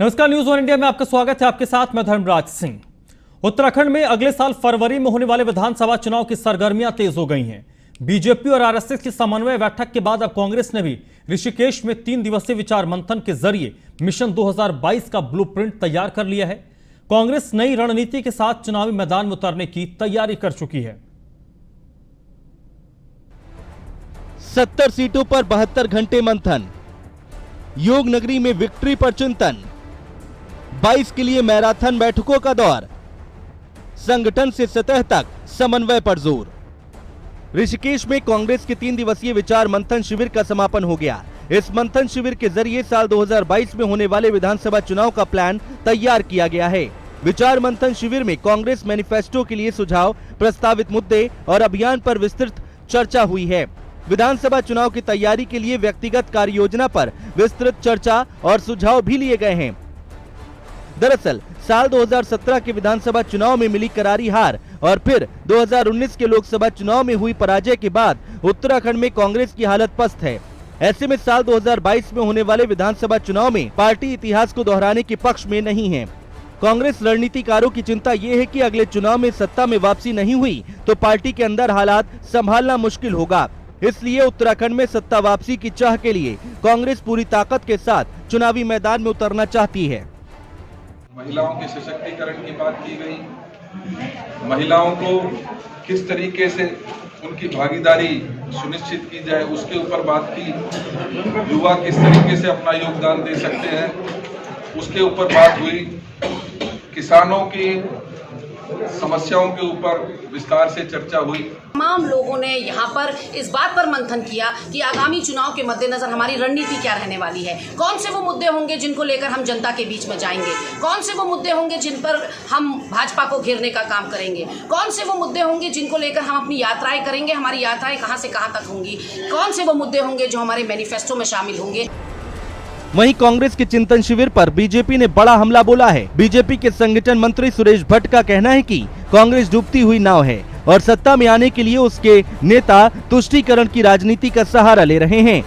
नमस्कार, news one India में आपका स्वागत है। आपके साथ मैं धर्मराज सिंह। उत्तराखंड में अगले साल फरवरी में होने वाले विधानसभा चुनाव की सरगर्मियां तेज हो गई हैं। बीजेपी और आरएसएस की समन्वय बैठक के बाद अब कांग्रेस ने भी ऋषिकेश में 3 दिवसीय विचार मंथन के जरिए मिशन 2022 का ब्लूप्रिंट तैयार कर लिया है। कांग्रेस नई रणनीति के साथ चुनावी मैदान में उतरने की तैयारी कर चुकी है। 70 सीटों पर 72 घंटे मंथन, योग नगरी में विक्ट्री पर चिंतन, 22 के लिए मैराथन बैठकों का दौर, संगठन से सतह तक समन्वय पर जोर। ऋषिकेश में कांग्रेस के 3 दिवसीय विचार मंथन शिविर का समापन हो गया। इस मंथन शिविर के जरिए साल 2022 में होने वाले विधानसभा चुनाव का प्लान तैयार किया गया है। विचार मंथन शिविर में कांग्रेस मैनिफेस्टो के लिए सुझाव, प्रस्तावित मुद्दे और अभियान पर विस्तृत चर्चा हुई है। विधानसभा चुनाव की तैयारी के लिए व्यक्तिगत कार्य योजना पर विस्तृत चर्चा और सुझाव भी लिए गए हैं। दरअसल साल 2017 के विधानसभा चुनाव में मिली करारी हार और फिर 2019 के लोकसभा चुनाव में हुई पराजय के बाद उत्तराखंड में कांग्रेस की हालत पस्त है। ऐसे में साल 2022 में होने वाले विधानसभा चुनाव में पार्टी इतिहास को दोहराने के पक्ष में नहीं है। कांग्रेस रणनीतिकारों की चिंता ये है कि अगले चुनाव में सत्ता में वापसी नहीं हुई तो पार्टी के अंदर हालात संभालना मुश्किल होगा। इसलिए उत्तराखंड में सत्ता वापसी की चाह के लिए कांग्रेस पूरी ताकत के साथ चुनावी मैदान में उतरना चाहती है। महिलाओं के सशक्तिकरण की बात की गई, महिलाओं को किस तरीके से उनकी भागीदारी सुनिश्चित की जाए उसके ऊपर बात की, युवा किस तरीके से अपना योगदान दे सकते हैं उसके ऊपर बात हुई, किसानों की समस्याओं के ऊपर विस्तार से चर्चा हुई। तमाम लोगों ने यहाँ पर इस बात पर मंथन किया कि आगामी चुनाव के मद्देनजर हमारी रणनीति क्या रहने वाली है, कौन से वो मुद्दे होंगे जिनको लेकर हम जनता के बीच में जाएंगे, कौन से वो मुद्दे होंगे जिन पर हम भाजपा को घेरने का काम करेंगे, कौन से वो मुद्दे होंगे जिनको लेकर हम अपनी यात्राएं करेंगे, हमारी यात्राएं कहाँ से कहाँ तक होंगी, कौन से वो मुद्दे होंगे जो हमारे मैनिफेस्टो में शामिल होंगे। वहीं कांग्रेस के चिंतन शिविर पर बीजेपी ने बड़ा हमला बोला है। बीजेपी के संगठन मंत्री सुरेश भट्ट का कहना है कि कांग्रेस डूबती हुई नाव है और सत्ता में आने के लिए उसके नेता तुष्टीकरण की राजनीति का सहारा ले रहे हैं।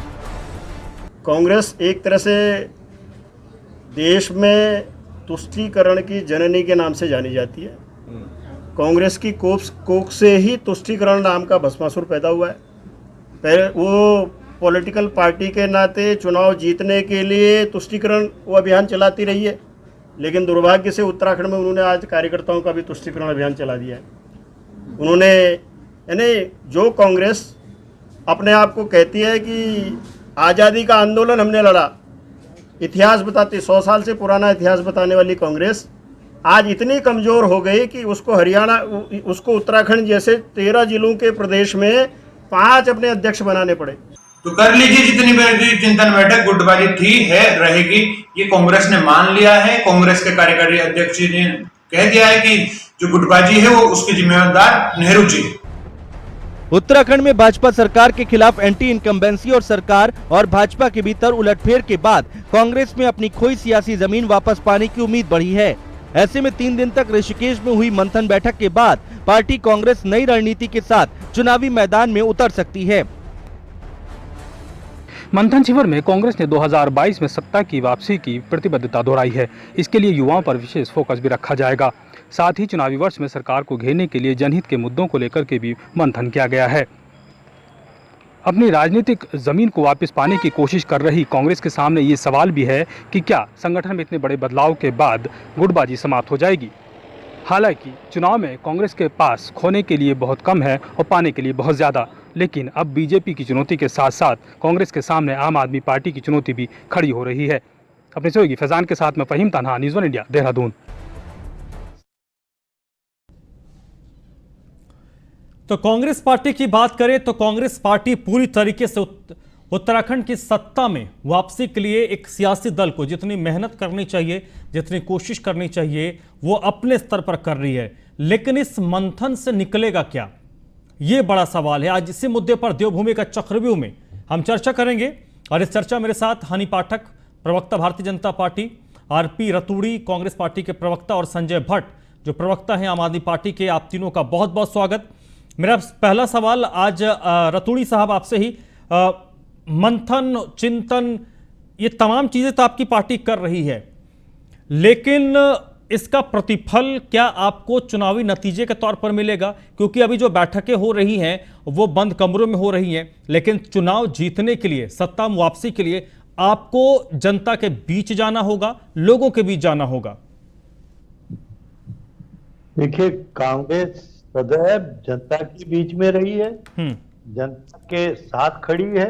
कांग्रेस एक तरह से देश में तुष्टीकरण की जननी के नाम से जानी जाती है। कांग्रेस की कोख से ही तुष्टीकरण नाम का भस्मासुर पैदा हुआ है। पहले वो पॉलिटिकल पार्टी के नाते चुनाव जीतने के लिए तुष्टीकरण वो अभियान चलाती रही है, लेकिन दुर्भाग्य से उत्तराखंड में उन्होंने आज कार्यकर्ताओं का भी तुष्टीकरण अभियान चला दिया है। उन्होंने यानी जो कांग्रेस अपने आप को कहती है कि आज़ादी का आंदोलन हमने लड़ा, इतिहास बताती 100 साल से पुराना इतिहास बताने वाली कांग्रेस आज इतनी कमज़ोर हो गई कि उसको उत्तराखंड जैसे 13 जिलों के प्रदेश में 5 अपने अध्यक्ष बनाने पड़े। तो कर लीजिए, जितनी भी चिंतन बैठक गुटबाजी थी है रहेगी, ये कांग्रेस ने मान लिया है। कांग्रेस के कार्यकारी अध्यक्ष जी ने कह दिया है कि जो गुटबाजी है वो उसके जिम्मेदार नेहरू जी। उत्तराखंड में भाजपा सरकार के खिलाफ एंटी इनकम्बेंसी और सरकार और भाजपा के भीतर उलटफेर के बाद कांग्रेस में अपनी खोई सियासी जमीन वापस पाने की उम्मीद बढ़ी है। ऐसे में 3 दिन तक ऋषिकेश में हुई मंथन बैठक के बाद पार्टी कांग्रेस नई रणनीति के साथ चुनावी मैदान में उतर सकती है। मंथन शिविर में कांग्रेस ने 2022 में सत्ता की वापसी की प्रतिबद्धता दोहराई है। इसके लिए युवाओं पर विशेष फोकस भी रखा जाएगा। साथ ही चुनावी वर्ष में सरकार को घेरने के लिए जनहित के मुद्दों को लेकर के भी मंथन किया गया है। अपनी राजनीतिक जमीन को वापस पाने की कोशिश कर रही कांग्रेस के सामने ये सवाल भी है कि क्या संगठन में इतने बड़े बदलाव के बाद गुटबाजी समाप्त हो जाएगी। हालांकि चुनाव में कांग्रेस के पास खोने के लिए बहुत कम है और पाने के लिए बहुत ज़्यादा, लेकिन अब बीजेपी की चुनौती के साथ साथ कांग्रेस के सामने आम आदमी पार्टी की चुनौती भी खड़ी हो रही है। अपने सहयोगी फैजान के साथ मैं फहीम तन्हा, न्यूज़ वन इंडिया, देहरादून। तो कांग्रेस पार्टी की बात करें तो कांग्रेस पार्टी पूरी तरीके से उत्तराखंड की सत्ता में वापसी के लिए एक सियासी दल को जितनी मेहनत करनी चाहिए, जितनी कोशिश करनी चाहिए, वो अपने स्तर पर कर रही है। लेकिन इस मंथन से निकलेगा क्या, ये बड़ा सवाल है। आज इसी मुद्दे पर देवभूमि का चक्रव्यूह में हम चर्चा करेंगे और इस चर्चा मेरे साथ हनी पाठक, प्रवक्ता Bharatiya Janata party, RP Raturi Congress party के प्रवक्ता और संजय भट्ट जो प्रवक्ता हैं आम आदमी पार्टी के। आप तीनों का बहुत बहुत स्वागत। मेरा पहला सवाल आज रतूड़ी साहब आपसे ही, मंथन, चिंतन, ये तमाम चीजें तो आपकी पार्टी कर रही है, लेकिन इसका प्रतिफल क्या आपको चुनावी नतीजे के तौर पर मिलेगा? क्योंकि अभी जो बैठकें हो रही हैं वो बंद कमरों में हो रही हैं, लेकिन चुनाव जीतने के लिए, सत्ता में वापसी के लिए आपको जनता के बीच जाना होगा, लोगों के बीच जाना होगा। देखिए, कांग्रेस सदैव जनता के बीच में रही है, जनता के साथ खड़ी है,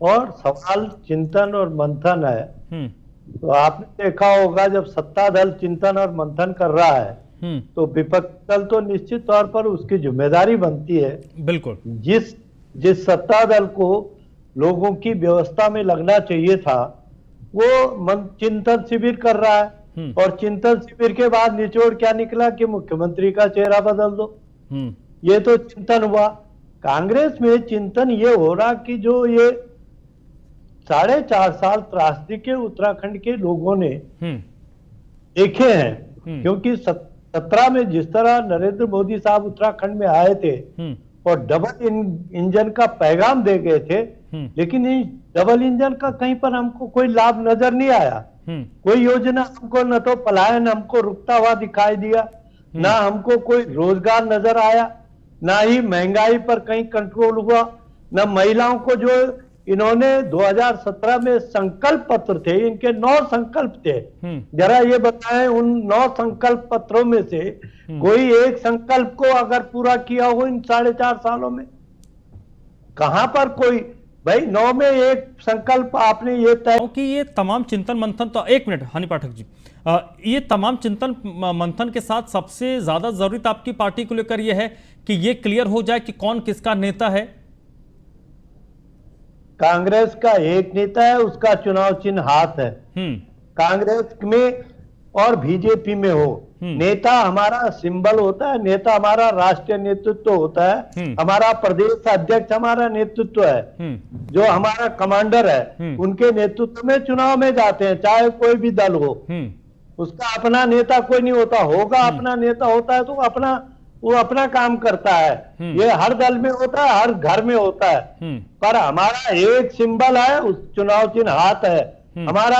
और सवाल चिंतन और मंथन है। तो आपने देखा होगा जब सत्ता दल चिंतन और मंथन कर रहा है तो विपक्ष दल तो निश्चित तौर पर उसकी जिम्मेदारी बनती है। बिल्कुल। जिस सत्ता दल को लोगों की व्यवस्था में लगना चाहिए था वो चिंतन शिविर कर रहा है, और चिंतन शिविर के बाद निचोड़ क्या निकला कि मुख्यमंत्री का चेहरा बदल दो। ये तो चिंतन हुआ। कांग्रेस में चिंतन ये हो रहा कि जो ये 4.5 साल त्रासदी के उत्तराखंड के लोगों ने देखे हैं, क्योंकि 17 में जिस तरह नरेंद्र मोदी साहब उत्तराखंड में आए थे और डबल इंजन का पैगाम दे गए थे, लेकिन इस डबल इंजन का कहीं पर हमको कोई लाभ नजर नहीं आया। कोई योजना हमको, न तो पलायन हमको रुकता हुआ दिखाई दिया, ना हमको कोई रोजगार नजर आया, ना ही महंगाई पर कहीं कंट्रोल हुआ, ना महिलाओं को जो इन्होंने 2017 में संकल्प पत्र थे, इनके 9 संकल्प थे, जरा ये बताएं उन 9 संकल्प पत्रों में से कोई एक संकल्प को अगर पूरा किया हो इन 4.5 सालों में? कहां पर कोई, भाई 9 में एक संकल्प आपने ये तय कि ये तमाम चिंतन मंथन, तो एक मिनट हनी पाठक जी, ये तमाम चिंतन मंथन के साथ सबसे ज्यादा जरूरत आपकी पार्टी को लेकर यह है कि ये क्लियर हो जाए कि कौन किसका नेता है। कांग्रेस का एक नेता है, उसका चुनाव चिन्ह हाथ है। कांग्रेस में और बीजेपी में हो, नेता हमारा सिंबल होता है, नेता हमारा राष्ट्रीय नेतृत्व होता है, हमारा प्रदेश अध्यक्ष हमारा नेतृत्व है, जो हमारा कमांडर है, उनके नेतृत्व में चुनाव में जाते हैं, चाहे कोई भी दल हो। उसका अपना नेता कोई नहीं होता, होगा अपना नेता होता है तो वो अपना काम करता है। ये हर दल में होता है, हर घर में होता है, पर हमारा एक सिंबल है, उस चुनाव चिन्ह हाथ है। हमारा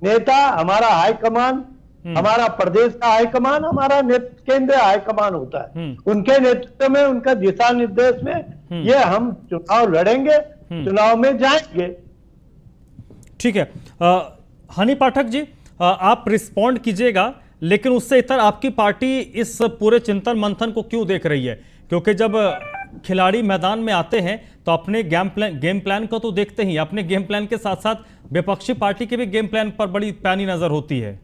नेता, हमारा हाईकमान, हमारा प्रदेश का हाईकमान, हमारा केंद्रीय हाईकमान होता है। उनके नेतृत्व में, उनका दिशा निर्देश में ये हम चुनाव लड़ेंगे, चुनाव में जाएंगे। ठीक है, हनी पाठक जी, आप रिस्पॉन्ड कीजिएगा, लेकिन उससे इतर आपकी पार्टी इस पूरे चिंतन मंथन को क्यों देख रही है? क्योंकि जब खिलाड़ी मैदान में आते हैं तो अपने गेम प्लान को तो देखते ही, अपने गेम प्लान के साथ साथ विपक्षी पार्टी के भी गेम प्लान पर बड़ी पैनी नजर होती है।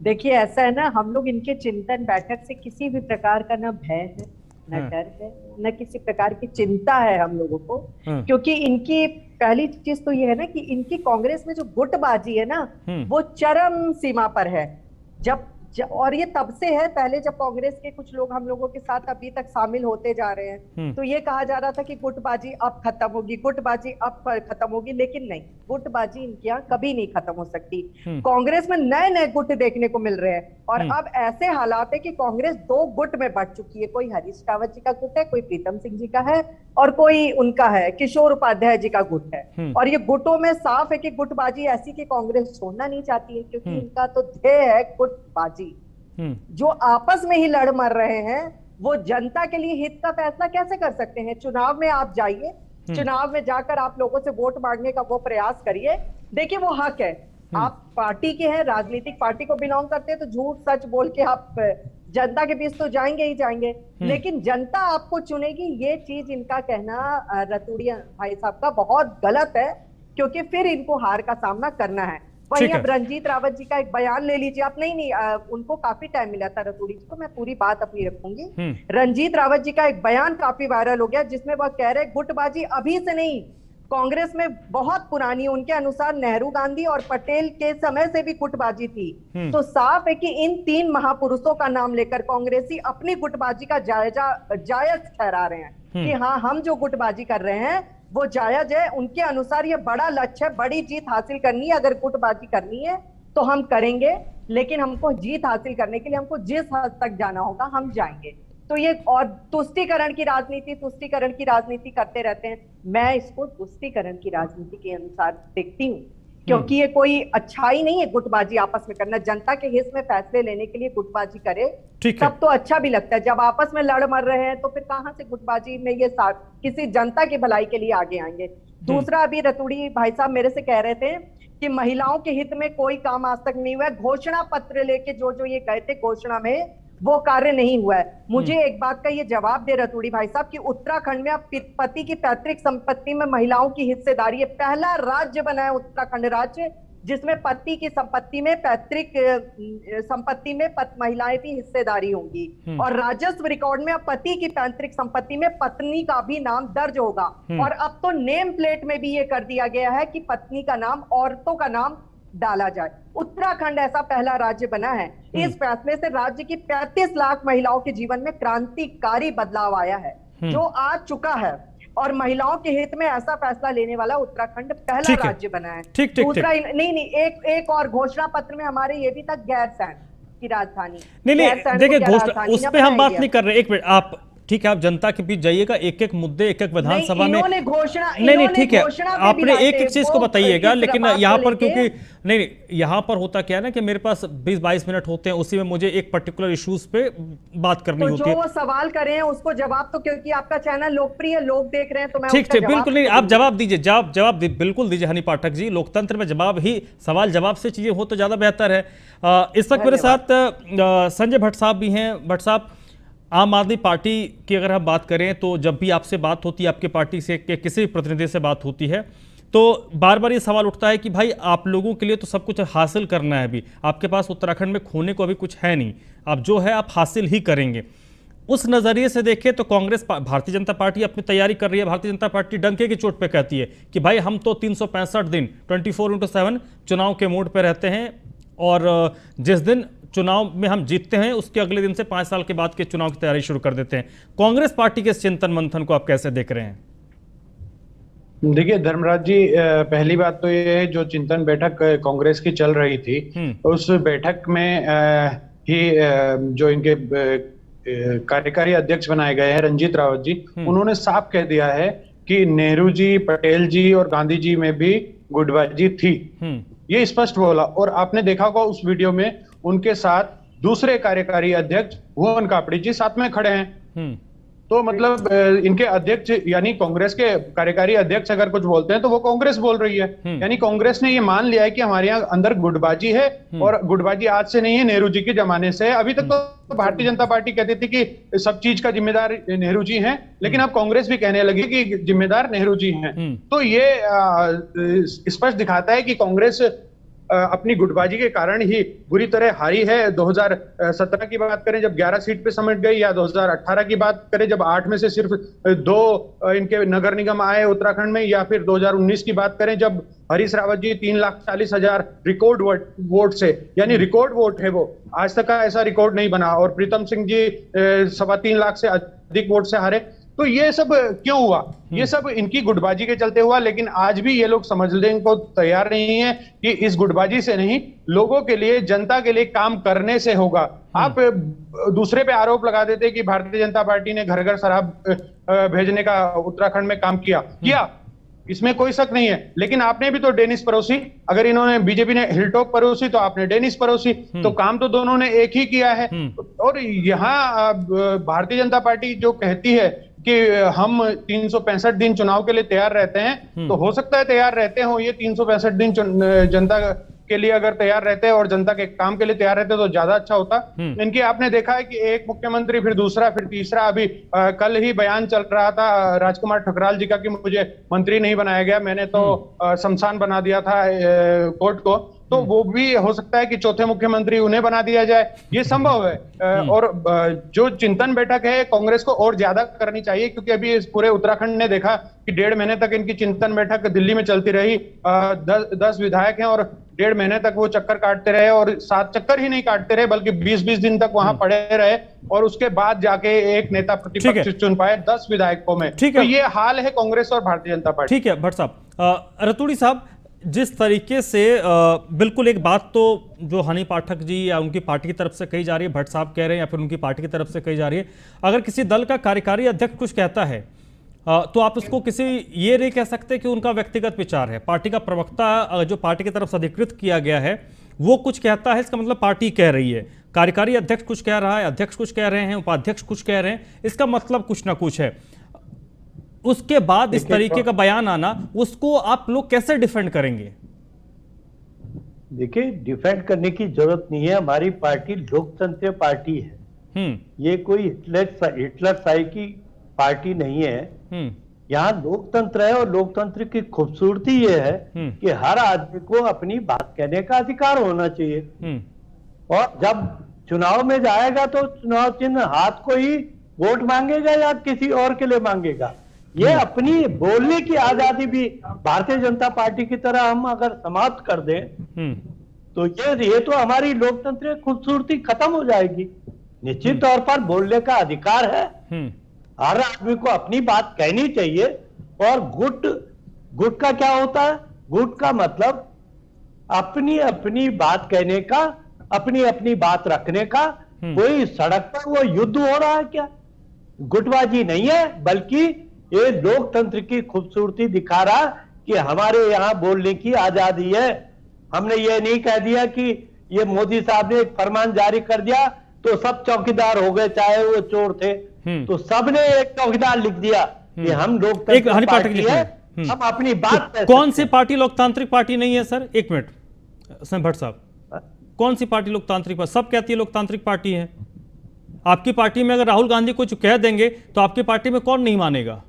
देखिए, ऐसा है ना, हम लोग इनके चिंतन बैठक से किसी भी प्रकार का न भय है, न डर है, न किसी प्रकार की चिंता है हम लोगों को, क्योंकि इनकी पहली चीज तो ये है ना कि इनकी कांग्रेस में जो गुटबाजी है ना वो चरम सीमा पर है। और ये तब से है, पहले जब कांग्रेस के कुछ लोग हम लोगों के साथ अभी तक शामिल होते जा रहे हैं तो ये कहा जा रहा था कि गुटबाजी अब खत्म होगी, गुटबाजी अब खत्म होगी, लेकिन नहीं, गुटबाजी इनके यहाँ कभी नहीं खत्म हो सकती। कांग्रेस में नए नए गुट देखने को मिल रहे हैं, और अब ऐसे हालात है कि कांग्रेस 2 गुट में बढ़ चुकी है। कोई हरीश रावत जी का गुट है, कोई प्रीतम सिंह जी का है, और कोई उनका है किशोर उपाध्याय जी का गुट है। और ये गुटों में साफ है कि गुटबाजी ऐसी कि कांग्रेस छोड़ना नहीं चाहती है, क्योंकि इनका तो ध्येय है गुटबाजी। जो आपस में ही लड़ मर रहे हैं वो जनता के लिए हित का फैसला कैसे कर सकते हैं? चुनाव में आप जाइए, चुनाव में जाकर आप लोगों से वोट मांगने का वो प्रयास करिए। देखिए, वो हक है, आप पार्टी के हैं, राजनीतिक पार्टी को बिलोंग करते हैं, तो झूठ सच बोल के आप जनता के बीच तो जाएंगे ही जाएंगे, लेकिन जनता आपको चुनेगी, ये चीज इनका कहना रतूड़िया भाई साहब का बहुत गलत है, क्योंकि फिर इनको हार का सामना करना है। वहीं अब रंजीत रावत जी का एक बयान ले लीजिए आप। नहीं, उनको काफी टाइम मिला था रतूड़ी जी को, मैं पूरी बात अपनी रखूंगी। रंजीत रावत जी का एक बयान काफी वायरल हो गया, जिसमें वह कह रहे गुटबाजी अभी से नहीं, कांग्रेस में बहुत पुरानी, उनके अनुसार नेहरू, गांधी और पटेल के समय से भी गुटबाजी थी। तो साफ है कि इन 3 महापुरुषों का नाम लेकर कांग्रेसी अपनी गुटबाजी का जायज ठहरा रहे हैं कि हाँ, हम जो गुटबाजी कर रहे हैं वो जायज है। उनके अनुसार ये बड़ा लक्ष्य है, बड़ी जीत हासिल करनी है। अगर गुटबाजी करनी है तो हम करेंगे, लेकिन हमको जीत हासिल करने के लिए हमको जिस हद तक जाना होगा हम जाएंगे। तो ये और तुष्टीकरण की राजनीति करते रहते हैं। मैं इसको तुष्टीकरण की राजनीति के अनुसार देखती हूँ क्योंकि ये कोई अच्छाई नहीं है गुटबाजी आपस में करना। जनता के हित में फैसले लेने के लिए गुटबाजी करे ठीक है। तब तो अच्छा भी लगता है। जब आपस में लड़ मर रहे हैं तो फिर कहां से गुटबाजी में ये किसी जनता की भलाई के लिए आगे आएंगे। दूसरा, अभी रतूड़ी भाई साहब मेरे से कह रहे थे कि महिलाओं के हित में कोई काम आज तक नहीं हुआ है। घोषणा पत्र लेके जो ये गए थे घोषणा में, वो कार्य नहीं हुआ है। मुझे एक बात का ये जवाब दे रतूड़ी भाई साहब कि उत्तराखंड में अब पति की पैतृक संपत्ति में महिलाओं की हिस्सेदारी है। पहला राज्य बना है उत्तराखंड राज्य जिसमें पति की संपत्ति में, पैतृक संपत्ति में महिलाएं भी हिस्सेदारी होंगी। और राजस्व रिकॉर्ड में अब पति की पैतृक संपत्ति में पत्नी का भी नाम दर्ज होगा। और अब तो नेम प्लेट में भी ये कर दिया गया है कि पत्नी का नाम, औरतों का नाम डाला जाए। उत्तराखंड ऐसा पहला राज्य बना है। इस फैसले से राज्य की 35 लाख महिलाओं के जीवन में क्रांतिकारी बदलाव आया है जो आ चुका है। और महिलाओं के हित में ऐसा फैसला लेने वाला उत्तराखंड पहला राज्य बना है। दूसरा, नहीं, एक और घोषणा पत्र में हमारे ये भी था गैरसैंण की राजधानी। नहीं, देखिए घोषणा उस पर हम बात नहीं कर रहे। एक मिनट, आप ठीक है, आप जनता के बीच जाइएगा, एक एक मुद्दे, एक एक विधानसभा में घोषणा नहीं ठीक है, आपने एक एक चीज को बताइएगा। लेकिन यहाँ पर क्योंकि नहीं, यहाँ पर होता क्या है ना कि मेरे पास 20-22 मिनट होते हैं, उसी में मुझे एक पर्टिकुलर इश्यूज पे बात करनी होती है। जो वो सवाल कर रहे हैं उसको जवाब तो, क्योंकि आपका चैनल लोकप्रिय है, लोग देख रहे हैं, तो मैं ठीक बिल्कुल नहीं, आप जवाब दीजिए, जवाब बिल्कुल दीजिए हनी पाठक जी। लोकतंत्र में जवाब ही, सवाल जवाब से चीजें हो तो ज्यादा बेहतर है। इस वक्त मेरे साथ संजय भट्ट साहब भी हैं। भट्ट साहब, आम आदमी पार्टी की अगर हम बात करें तो जब भी आपसे बात होती है, आपके पार्टी से के किसी भी प्रतिनिधि से बात होती है, तो बार बार ये सवाल उठता है कि भाई आप लोगों के लिए तो सब कुछ हासिल करना है, अभी आपके पास उत्तराखंड में खोने को अभी कुछ है नहीं, अब जो है आप हासिल ही करेंगे। उस नज़रिए से देखें तो कांग्रेस, भारतीय जनता पार्टी अपनी तैयारी कर रही है। भारतीय जनता पार्टी डंके की चोट पे कहती है कि भाई हम तो 365 दिन 24/7 चुनाव के मोड पे रहते हैं, और जिस दिन चुनाव में हम जीतते हैं उसके अगले दिन से 5 साल के बाद के चुनाव की तैयारी शुरू कर देते हैं। कांग्रेस पार्टी के इस चिंतन मंथन को आप कैसे देख रहे हैं? देखिए धर्मराज जी, पहली बात तो ये है, जो चिंतन बैठक कांग्रेस की चल रही थी, उस बैठक में ही जो इनके कार्यकारी अध्यक्ष बनाए गए हैं रंजीत रावत जी, उन्होंने साफ कह दिया है कि नेहरू जी, पटेल जी और गांधी जी में भी गुटबाजी थी, ये स्पष्ट बोला। और आपने देखा होगा उस वीडियो में उनके साथ दूसरे कार्यकारी अध्यक्ष भुवन कापड़ी जी साथ में खड़े हैं। तो मतलब इनके अध्यक्ष यानी कांग्रेस के कार्यकारी अध्यक्ष अगर कुछ बोलते हैं तो वो कांग्रेस बोल रही है। यानी कांग्रेस ने ये मान लिया है कि हमारे यहाँ अंदर गुटबाजी है, और गुटबाजी आज से नहीं है, नेहरू जी के जमाने से है। अभी तक तो भारतीय जनता पार्टी कहती थी कि सब चीज का जिम्मेदार नेहरू जी हैं, लेकिन अब कांग्रेस भी कहने लगी कि जिम्मेदार नेहरू जी हैं। तो ये स्पष्ट दिखाता है कि कांग्रेस अपनी गुटबाजी के कारण ही बुरी तरह हारी है। 2017 की बात करें जब 11 सीट पे समेट गई, या 2018 की बात करें जब 8 में से सिर्फ 2 इनके नगर निगम आए उत्तराखंड में, या फिर 2019 की बात करें जब हरीश रावत जी 3,40,000 रिकॉर्ड वोट से, यानी रिकॉर्ड वोट है वो, आज तक का ऐसा रिकॉर्ड नहीं बना। और प्रीतम सिंह जी 3.25 लाख से अधिक वोट से हारे। तो ये सब क्यों हुआ? ये सब इनकी गुटबाजी के चलते हुआ। लेकिन आज भी ये लोग समझने को तैयार नहीं है कि इस गुटबाजी से नहीं, लोगों के लिए, जनता के लिए काम करने से होगा। आप दूसरे पे आरोप लगा देते कि भारतीय जनता पार्टी ने घर घर शराब भेजने का उत्तराखंड में काम किया, इसमें कोई शक नहीं है। लेकिन आपने भी तो डेनिस परोसी, अगर इन्होंने, बीजेपी ने हिलटॉप परोसी तो आपने डेनिस परोसी, तो काम तो दोनों ने एक ही किया है। और यहाँ भारतीय जनता पार्टी जो कहती है कि हम 365 दिन चुनाव के लिए तैयार रहते हैं, तो हो सकता है तैयार रहते हो, ये 365 दिन जनता के लिए अगर तैयार रहते हैं और जनता के काम के लिए तैयार रहते तो ज्यादा अच्छा होता। इनके आपने देखा है कि एक मुख्यमंत्री, फिर दूसरा, फिर तीसरा। अभी कल ही बयान चल रहा था राजकुमार ठकराल जी का कि मुझे मंत्री नहीं बनाया गया, मैंने तो शमशान बना दिया था कोर्ट को। तो वो भी हो सकता है कि चौथे मुख्यमंत्री उन्हें बना दिया जाए, ये संभव है। और जो चिंतन बैठक है कांग्रेस को और ज्यादा करनी चाहिए, क्योंकि अभी इस पूरे उत्तराखंड ने देखा कि 1.5 महीने तक इनकी चिंतन बैठक दिल्ली में चलती रही। 10 विधायक हैं और 1.5 महीने तक वो चक्कर काटते रहे, और 7 चक्कर ही नहीं काटते रहे बल्कि 20-20 दिन तक वहां पड़े रहे, और उसके बाद जाके एक नेता प्रतिपक्ष चुन पाए 10 विधायकों में। तो ये हाल है कांग्रेस और भारतीय जनता पार्टी। ठीक है भट्ट साहब, रतूड़ी साहब, जिस तरीके से बिल्कुल एक बात तो जो हनी पाठक जी या उनकी पार्टी की तरफ से कही जा रही है, भट्ट साहब कह रहे हैं या फिर उनकी पार्टी की तरफ से कही जा रही है, अगर किसी दल का कार्यकारी अध्यक्ष कुछ कहता है तो आप उसको किसी ये नहीं कह सकते कि उनका व्यक्तिगत विचार है। पार्टी का प्रवक्ता जो पार्टी की तरफ से अधिकृत किया गया है वो कुछ कहता है, इसका मतलब पार्टी कह रही है। कार्यकारी अध्यक्ष कुछ कह रहा है, अध्यक्ष कुछ कह रहे हैं, उपाध्यक्ष कुछ कह रहे हैं, इसका मतलब कुछ ना कुछ है। उसके बाद इस तरीके का बयान आना, उसको आप लोग कैसे डिफेंड करेंगे? देखिए, डिफेंड करने की जरूरत नहीं है। हमारी पार्टी लोकतंत्र पार्टी है। ये कोई हिटलरशाही की पार्टी नहीं है। यहाँ लोकतंत्र है, और लोकतंत्र की खूबसूरती ये है कि हर आदमी को अपनी बात कहने का अधिकार होना चाहिए। और जब चुनाव में जाएगा तो चुनाव चिन्ह हाथ को ही वोट मांगेगा या किसी और के लिए मांगेगा। ये अपनी बोलने की आजादी भी भारतीय जनता पार्टी की तरह हम अगर समाप्त कर दें तो ये तो हमारी लोकतंत्र की खूबसूरती खत्म हो जाएगी। निश्चित तौर पर बोलने का अधिकार है, हर आदमी को अपनी बात कहनी चाहिए। और गुट का क्या होता है? गुट का मतलब अपनी अपनी बात कहने का, अपनी अपनी बात रखने का। कोई सड़क पर वो युद्ध हो रहा है क्या? गुटबाजी नहीं है, बल्कि ये लोकतंत्र की खूबसूरती दिखा रहा कि हमारे यहाँ बोलने की आजादी है। हमने ये नहीं कह दिया कि ये मोदी साहब ने एक फरमान जारी कर दिया तो सब चौकीदार हो गए, चाहे वो चोर थे। तो सबने एक चौकीदार लिख दिया कि हम लोकतंत्र पार्टी है, हम अपनी बात कह कौन सी पार्टी लोकतांत्रिक पार्टी नहीं है सर? एक मिनट भट्ट साहब, कौन सी पार्टी लोकतांत्रिक पार्टी? सब कहती है लोकतांत्रिक पार्टी है। आपकी पार्टी में अगर राहुल गांधी कुछ कह देंगे तो आपकी पार्टी में कौन नहीं मानेगा?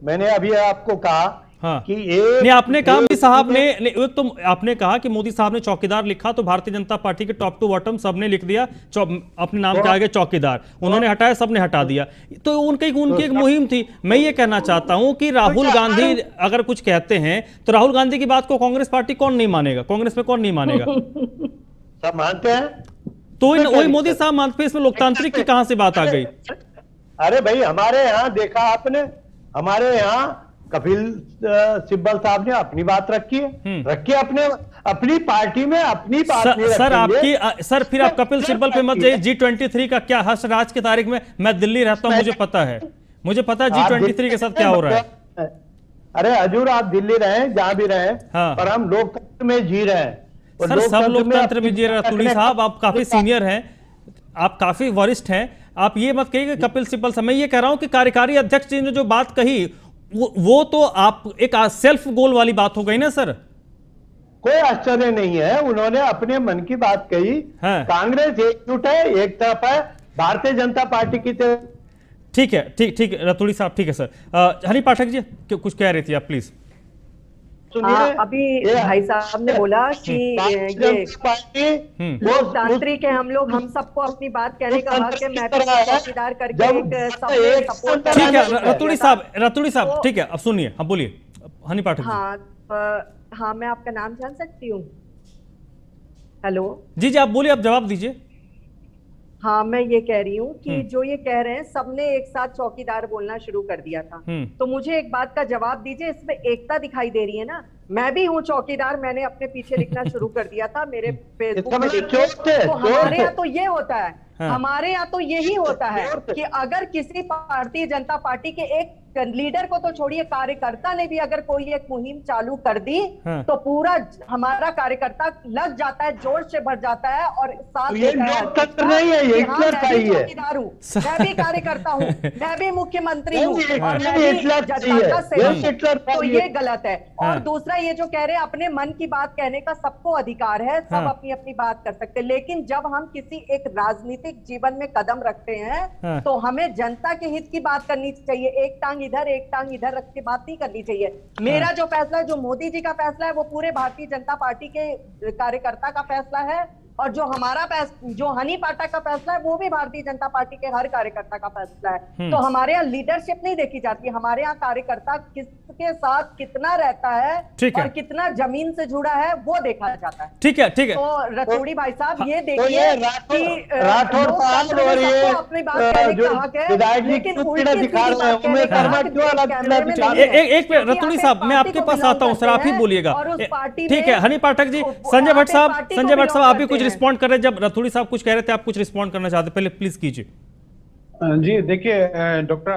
मैंने अभी आपको कहा कि नहीं, आपने कहा मोदी साहब ने, तो आपने कहा कि मोदी साहब ने चौकीदार लिखा तो भारतीय जनता पार्टी के टॉप टू बॉटम सबने लिख दिया अपने नाम के आगे चौकीदार, उन्होंने हटाया, सबने हटा दिया। तो उनकी एक मुहिम थी। मैं ये कहना चाहता हूं कि राहुल गांधी अगर कुछ कहते हैं तो राहुल गांधी की बात को कांग्रेस पार्टी कौन नहीं मानेगा? कांग्रेस में कौन नहीं मानेगा? सब मानते हैं। तो वही मोदी साहब मानते, इसमें लोकतांत्रिक की कहां से बात आ गई? अरे भाई, हमारे यहाँ देखा आपने, हमारे यहाँ कपिल सिब्बल साहब ने अपनी बात रखी है, अपनी पार्टी में अपनी बात सर फिर आप कपिल सिब्बल पे मत जाइए। G23 का क्या हर्ष आज की तारीख में, मैं दिल्ली रहता हूं, मुझे पता है G23 के साथ क्या हो रहा है। अरे हजूर, आप दिल्ली रहे, जहां भी रहे, पर हम लोकतंत्र में जी रहे हैं। सर सब लोकतंत्र में जी रहे हैं। तुली साहब, आप काफी सीनियर हैं, आप काफी वरिष्ठ हैं, आप ये मत कहिए कि कपिल सिब्बल साहब। मैं ये कह रहा हूं कि कार्यकारी अध्यक्ष जी ने जो बात कही वो तो आप एक सेल्फ गोल वाली बात हो गई ना सर? कोई आश्चर्य नहीं है, उन्होंने अपने मन की बात कही। कांग्रेस एकजुट है, एक तरफ है, भारतीय जनता पार्टी की तरफ। ठीक है, ठीक है रतूड़ी साहब, ठीक है सर। हनी पाठक जी कुछ कह रही थी आप, प्लीज। अभी भाई साहब ने बोला कि ये लोकतांत्रिक है, हम सबको अपनी बात कहने का हक है। मैं भी चौकीदार करके ठीक है रतूड़ी साहब, ठीक है, अब सुनिए, अब बोलिए हनी पाठक जी। हाँ, मैं आपका नाम जान सकती हूँ? हेलो जी, आप बोलिए, आप जवाब दीजिए। हाँ, मैं ये कह रही हूँ कि जो ये कह रहे हैं, सबने एक साथ चौकीदार बोलना शुरू कर दिया था। तो मुझे एक बात का जवाब दीजिए, इसमें एकता दिखाई दे रही है ना? मैं भी हूँ चौकीदार, मैंने अपने पीछे लिखना शुरू कर दिया था मेरे फेसबुक पे। तो हमारे यहाँ तो ये होता है, हमारे यहाँ तो यही होता है कि अगर किसी भारतीय जनता पार्टी के एक लीडर को तो छोड़िए, कार्यकर्ता ने भी अगर कोई एक मुहिम चालू कर दी तो पूरा हमारा कार्यकर्ता लग जाता है, जोर से भर जाता है और साथ ये लोकतंत्र नहीं है, ये हिटलरशाही है। चौकीदार हूँ, मैं भी कार्यकर्ता हूँ, मैं भी मुख्यमंत्री हूँ, और मैं भी जनता का सेवक हूं। तो ये गलत है। और दूसरा, ये जो कह रहे हैं अपने मन की बात कहने का सबको अधिकार है, सब अपनी अपनी बात कर सकते हैं, लेकिन जब हम किसी एक राजनीतिक जीवन में कदम रखते हैं तो हमें जनता के हित की बात करनी चाहिए। एक टांग इधर, एक टांग इधर रख के बात नहीं करनी चाहिए। मेरा जो फैसला है, जो मोदी जी का फैसला है, वो पूरे भारतीय जनता पार्टी के कार्यकर्ता का फैसला है, और जो हमारा जो हनी पाठक का फैसला है, वो भी भारतीय जनता पार्टी के हर कार्यकर्ता का फैसला है। तो हमारे यहाँ लीडरशिप नहीं देखी जाती, हमारे यहाँ कार्यकर्ता किसके साथ कितना रहता है और कितना जमीन से जुड़ा है, वो देखा जाता है। ठीक है। तो रतूड़ी भाई साहब, ये देखिए कि अपनी बात कहने का हक है, लेकिन एक रतूड़ी साहब, मैं आपके पास आता हूँ सर, आप ही बोलिएगा। ठीक है हनी पाठक जी, संजय भट्ट साहब आप भी कुछ रिस्पॉन्ड कर रहे हैं। जब रतूड़ी साहब कुछ कह रहे थे, आप कुछ रिस्पॉन्ड करना चाहते, पहले प्लीज कीजिए। जी देखिए, डॉक्टर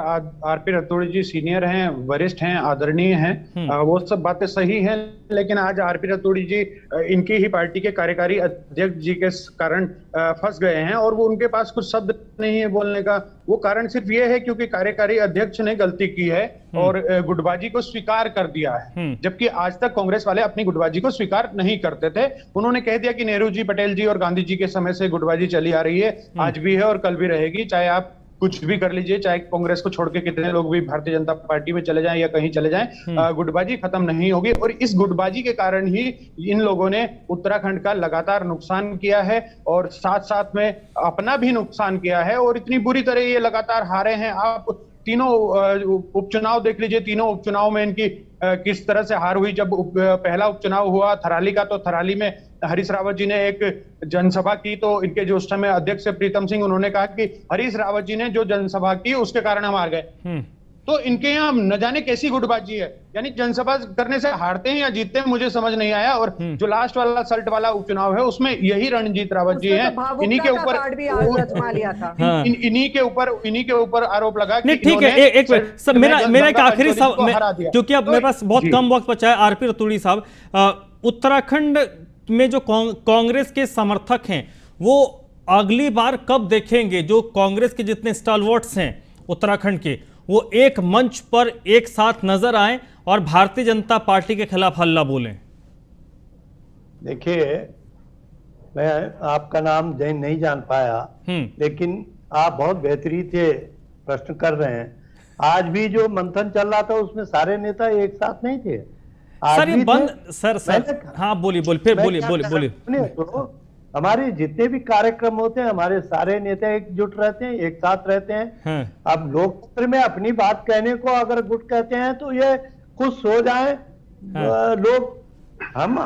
आरपी रतूड़ी जी सीनियर हैं, वरिष्ठ हैं, आदरणीय हैं, वो सब बातें सही हैं। लेकिन आज आरपी रतूड़ी जी इनकी ही पार्टी के कार्यकारी अध्यक्ष जी के कारण फंस गए हैं और वो उनके पास कुछ शब्द नहीं है बोलने का। वो कारण सिर्फ ये है क्योंकि कार्यकारी अध्यक्ष ने गलती की है और गुटबाजी को स्वीकार कर दिया है, जबकि आज तक कांग्रेस वाले अपनी गुटबाजी को स्वीकार नहीं करते थे। उन्होंने कह दिया कि नेहरू जी, पटेल जी और गांधी जी के समय से गुटबाजी चली आ रही है, आज भी है और कल भी रहेगी, चाहे आप कुछ भी कर लीजिए, चाहे कांग्रेस को छोड़ के कितने लोग भी भारतीय जनता पार्टी में चले जाएं या कहीं चले जाएं, गुटबाजी खत्म नहीं होगी। और इस गुटबाजी के कारण ही इन लोगों ने उत्तराखंड का लगातार नुकसान किया है और साथ साथ में अपना भी नुकसान किया है और इतनी बुरी तरह ये लगातार हारे हैं। आप तीनों उपचुनाव देख लीजिए, तीनों उपचुनाव में इनकी किस तरह से हार हुई। जब पहला उपचुनाव हुआ थराली का, तो थराली में हरीश रावत जी ने एक जनसभा की, तो इनके जो उस समय अध्यक्ष प्रीतम सिंह, उन्होंने कहा कि हरीश रावत जी ने जो जनसभा की उसके कारण हम हार गए। तो इनके यहाँ न जाने कैसी गुटबाजी है, यानी जनसभा करने से हारते हैं या जीतते हैं मुझे समझ नहीं आया। और जो लास्ट वाला सल्ट वाला उपचुनाव है उसमें यही रणजीत रावत जी हैं, इन्हीं के ऊपर इन्हीं के ऊपर आरोप लगा कि ठीक है। एक सब मेरा एक आखिरी सवाल, क्योंकि अब मेरे पास बहुत कम वक्त बचा है। आरपी रतूड़ी साहब, उत्तराखंड में जो कांग्रेस के समर्थक हैं वो अगली बार कब देखेंगे जो कांग्रेस के जितने स्टालवर्ट्स हैं उत्तराखंड के, वो एक मंच पर एक साथ नजर आए और भारतीय जनता पार्टी के खिलाफ हल्ला बोलें? देखिए, मैं आपका नाम नहीं जान पाया, लेकिन आप बहुत बेहतरीन थे प्रश्न कर रहे हैं। आज भी जो मंथन चल रहा था उसमें सारे नेता एक साथ नहीं थे। सर ये बंद सर हाँ बोलिए तो हमारे जितने भी कार्यक्रम होते हैं हमारे सारे नेता एकजुट रहते हैं, एक साथ रहते हैं। अब लोकतंत्र में अपनी बात कहने को अगर गुट कहते हैं तो ये खुश हो जाए लोग। हम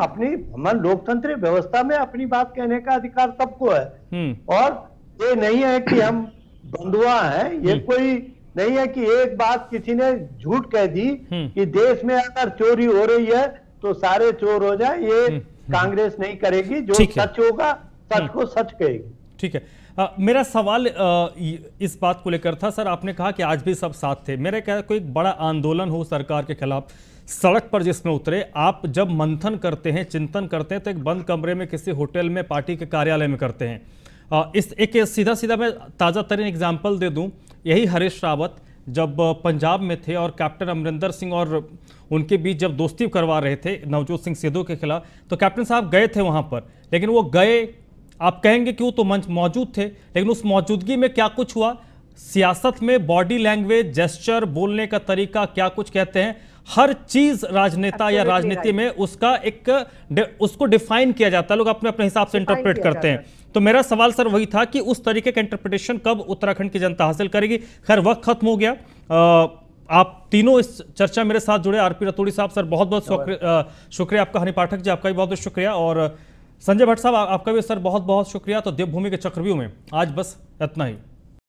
लोकतंत्र व्यवस्था में अपनी बात कहने का अधिकार सबको है और ये नहीं है कि हम बंधुआ हैं। ये कोई नहीं है कि एक बात किसी ने झूठ कह दी कि देश में अगर चोरी हो रही है तो सारे चोर हो जाए, ये कांग्रेस नहीं करेगी। जो सच होगा सच को सच कहेगी। ठीक है। मेरा सवाल इस बात को लेकर था सर, आपने कहा कि आज भी सब साथ थे। मेरा क्या कोई बड़ा आंदोलन हो सरकार के खिलाफ सड़क पर जिसमें उतरे, आप जब मंथन करते हैं, चिंतन करते हैं तो एक बंद कमरे में किसी होटल में, पार्टी के कार्यालय में करते हैं। इस एक सीधा मैं ताज़ा तरीन एग्जाम्पल दे दूं, यही हरीश रावत जब पंजाब में थे और कैप्टन अमरिंदर सिंह और उनके बीच जब दोस्ती करवा रहे थे नवजोत सिंह सिद्धू के खिलाफ, तो कैप्टन साहब गए थे वहां पर। लेकिन वो गए, आप कहेंगे कि वो तो मंच मौजूद थे, लेकिन उस मौजूदगी में क्या कुछ हुआ, सियासत में बॉडी लैंग्वेज, जेस्चर, बोलने का तरीका, क्या कुछ कहते हैं, हर चीज राजनेता या राजनीति में उसको डिफाइन किया जाता है, लोग अपने अपने हिसाब से इंटरप्रेट करते हैं। तो मेरा सवाल सर वही था कि उस तरीके का इंटरप्रिटेशन कब उत्तराखंड की जनता हासिल करेगी। खैर वक्त खत्म हो गया। आप तीनों इस चर्चा मेरे साथ जुड़े। आरपी रतूड़ी साहब सर बहुत बहुत शुक्रिया आपका, हनी पाठक जी आपका भी बहुत बहुत शुक्रिया, और संजय भट्ट साहब आपका भी सर बहुत बहुत शुक्रिया। तो देवभूमि के चक्रव्यूह में आज बस इतना ही।